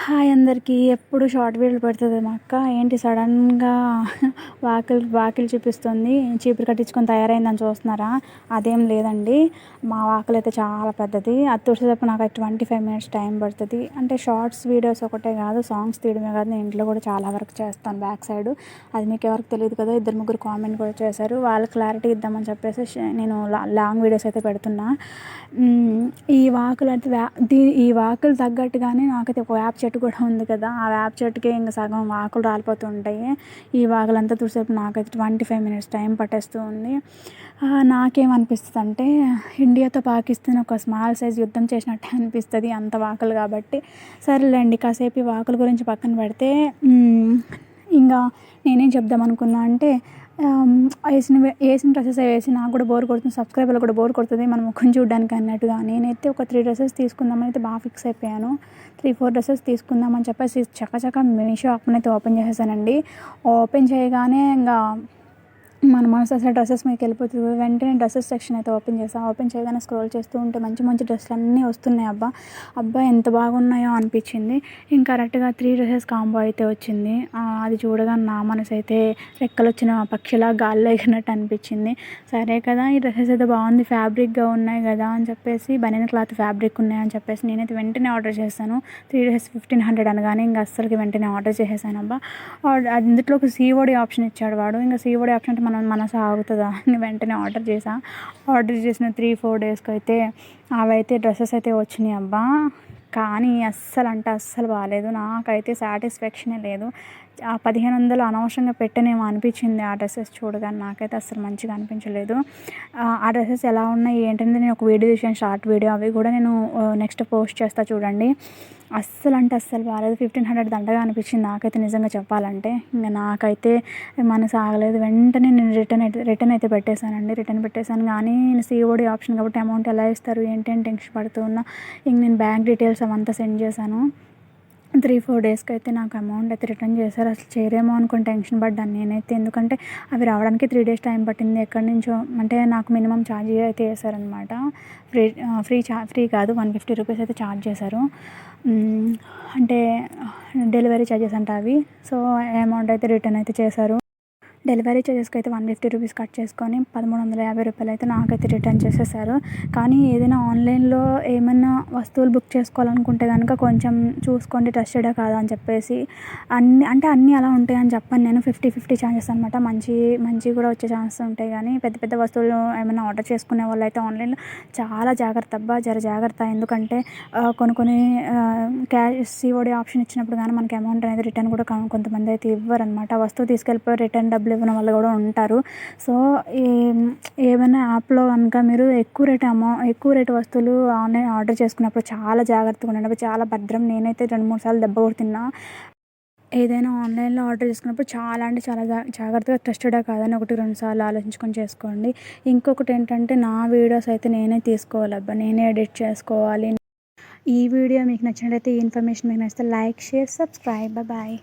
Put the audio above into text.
Hi అందరికీ. ఎప్పుడు short వీడియోలు పెడుతుంది మా అక్క. ఏంటి సడన్గా వాకిలి చూపిస్తుంది, చీపురు కట్టించుకొని తయారైందని చూస్తున్నారా? అదేం లేదండి. మా వాకిలి అయితే చాలా పెద్దది. అది తుడిచేటప్పుడు నాకు 25 మినిట్స్ టైం పడుతుంది. అంటే షార్ట్స్ వీడియోస్ ఒకటే కాదు, సాంగ్స్ తీయడమే కాదు, నేను ఇంట్లో కూడా చాలా వర్క్ చేస్తాను బ్యాక్ సైడ్. అది మీకు ఎవరికి తెలియదు కదా. 2-3 కామెంట్ కూడా చేశారు. వాళ్ళకి క్లారిటీ ఇద్దామని చెప్పేసి నేను లాంగ్ వీడియోస్ అయితే పెడుతున్నా. ఈ వాకిలి అంటే ఈ వాకిలి తగ్గట్టుగానే నాకైతే ఒక వేప చెట్టు కూడా ఉంది కదా. ఆ వేప చెట్టుకే ఇంకా సగం ఆకులు రాలిపోతూ ఉంటాయి. ఈ వాకిలంతా చూసేపు నాకైతే 25 మినిట్స్ టైం పట్టేస్తూ ఉంది. నాకేమనిపిస్తుంది అంటే ఇండియాతో పాకిస్తాన్ ఒక స్మాల్ సైజ్ యుద్ధం చేసినట్టే అనిపిస్తుంది, అంత వాకులు కాబట్టి. సరేలేండి, కాసేపు ఈ వాకుల గురించి పక్కన పెడితే ఇంకా నేనేం చెప్దాం అనుకున్నా అంటే వేసిన డ్రెస్సెస్ వేసి నాకు కూడా బోర్ కొడుతుంది, సబ్స్క్రైబర్లు కూడా బోర్ కొడుతుంది మనం ముఖం చూడడానికి అన్నట్టుగా. నేనైతే ఒక 3 డ్రెస్సెస్ తీసుకుందామని అయితే బాగా ఫిక్స్ అయిపోయాను. 3-4 డ్రెస్సెస్ తీసుకుందామని చెప్పేసి చక్కచక్క మీషో యాప్ని అయితే ఓపెన్ చేసేసానండి. ఓపెన్ చేయగానే ఇంకా మన మనసు అసలు డ్రెస్సెస్ మీదకి వెళ్ళిపోతుంది. వెంటనే డ్రెస్సెస్ సెక్షన్ అయితే ఓపెన్ చేసాను. ఓపెన్ చేయగానే స్క్రోల్ చేస్తూ ఉంటే మంచి మంచి డ్రెస్సులు అన్నీ వస్తున్నాయి. అబ్బా ఎంత బాగున్నాయో అనిపించింది. ఇంకా కరెక్ట్గా 3 డ్రెస్సెస్ కాంబో అయితే వచ్చింది. అది చూడగానే నా మనసు అయితే రెక్కలు వచ్చిన పక్షిలా గాల్లో ఎగిరినట్టు అనిపించింది. సరే కదా, ఈ డ్రెస్సెస్ అయితే బాగుంది, ఫ్యాబ్రిక్గా ఉన్నాయి కదా అని చెప్పేసి, బనీన్ క్లాత్ ఫ్యాబ్రిక్ ఉన్నాయని చెప్పేసి నేనైతే వెంటనే ఆర్డర్ చేశాను. 3 డ్రెస్సెస్ 1500 అనగానే ఇంకా అస్సలకి వెంటనే ఆర్డర్ చేసేసాను. అందులో ఒక COD ఆప్షన్ ఇచ్చాడు వాడు. ఇంకా COD ఆప్షన్ అంటే మనసు ఆగుతుందా, వెంటనే ఆర్డర్ చేసిన 3-4 డేస్కి అయితే అవైతే డ్రెస్సెస్ అయితే వచ్చినాయి. కానీ అస్సలు బాగాలేదు. నాకైతే సాటిస్ఫాక్షనే లేదు. ఆ 1500 అనవసరంగా పెట్టనేమో అనిపించింది ఆ డ్రెస్సెస్ చూడగానే. నాకైతే అస్సలు మంచిగా అనిపించలేదు. ఆ డ్రెస్సెస్ ఎలా ఉన్నాయి ఏంటంటే నేను ఒక వీడియో తీసాను, షార్ట్ వీడియో. అవి కూడా నేను నెక్స్ట్ పోస్ట్ చేస్తా చూడండి. అస్సలు బాగాలేదు. 1500 దండగా అనిపించింది నాకైతే నిజంగా చెప్పాలంటే. ఇంకా నాకైతే మనసు ఆగలేదు. వెంటనే నేను రిటర్న్ అయితే పెట్టేశానండి. రిటర్న్ పెట్టేశాను. కానీ నేను COD ఆప్షన్ కాబట్టి అమౌంట్ ఎలా ఇస్తారు ఏంటి అని టెన్షన్ పడుతూ ఉన్నా. ఇంక నేను బ్యాంక్ డీటెయిల్స్ అవంతా సెండ్ చేశాను. 3-4 డేస్కి అయితే నాకు అమౌంట్ అయితే రిటర్న్ చేశారు. అసలు చేయరేమో అనుకుని టెన్షన్ పడ్డాను నేనైతే. ఎందుకంటే అవి రావడానికి 3 డేస్ టైం పట్టింది. ఎక్కడి నుంచో అంటే నాకు మినిమం ఛార్జ్ అయితే వేశారనమాట. ఫ్రీ కాదు, 150 రూపీస్ అయితే ఛార్జ్ చేశారు. అంటే డెలివరీ ఛార్జెస్ అంట అవి. సో అమౌంట్ అయితే రిటర్న్ అయితే చేశారు. డెలివరీ చార్జెస్కి అయితే 150 రూపీస్ కట్ చేసుకొని 1350 రూపాయలు అయితే నాకైతే రిటర్న్ చేసేసారు. కానీ ఏదైనా ఆన్లైన్లో ఏమైనా వస్తువులు బుక్ చేసుకోవాలనుకుంటే కనుక కొంచెం చూసుకోండి, ట్రస్టెడా కాదా అని చెప్పేసి. అన్నీ అలా ఉంటాయని చెప్పను నేను. 50-50 ఛాన్సెస్ అనమాట. మంచి కూడా వచ్చే ఛాన్సెస్ ఉంటాయి. కానీ పెద్ద వస్తువులు ఏమైనా ఆర్డర్ చేసుకునే వాళ్ళు అయితే ఆన్లైన్లో చాలా జాగ్రత్త. ఎందుకంటే కొన్ని COD ఆప్షన్ ఇచ్చినప్పుడు కానీ మనకి అమౌంట్ అనేది రిటర్న్ కూడా కొంతమంది అయితే ఇవ్వరనమాట. వస్తువు తీసుకెళ్ళిపోయి రిటర్న్ డబ్బులు ఇవ్వని వాళ్ళు కూడా ఉంటారు. సో ఏమైనా యాప్లో కనుక మీరు ఎక్కువ రేటు వస్తువులు ఆన్లైన్ ఆర్డర్ చేసుకున్నప్పుడు చాలా జాగ్రత్తగా ఉండండి. చాలా భద్రం. నేనైతే 2-3 సార్లు దెబ్బ కొడుతున్నా. ఏదైనా ఆన్లైన్లో ఆర్డర్ చేసుకున్నప్పుడు చాలా జాగ్రత్తగా ట్రస్టెడా కాదని 1-2 సార్లు ఆలోచించుకొని చేసుకోండి. ఇంకొకటి ఏంటంటే నా వీడియోస్ అయితే నేనే తీసుకోవాలి, నేనే ఎడిట్ చేసుకోవాలి. ఈ వీడియో మీకు నచ్చినట్లయితే, ఈ ఇన్ఫర్మేషన్ మీకు నచ్చితే లైక్, షేర్, సబ్స్క్రైబ్. బాయ్.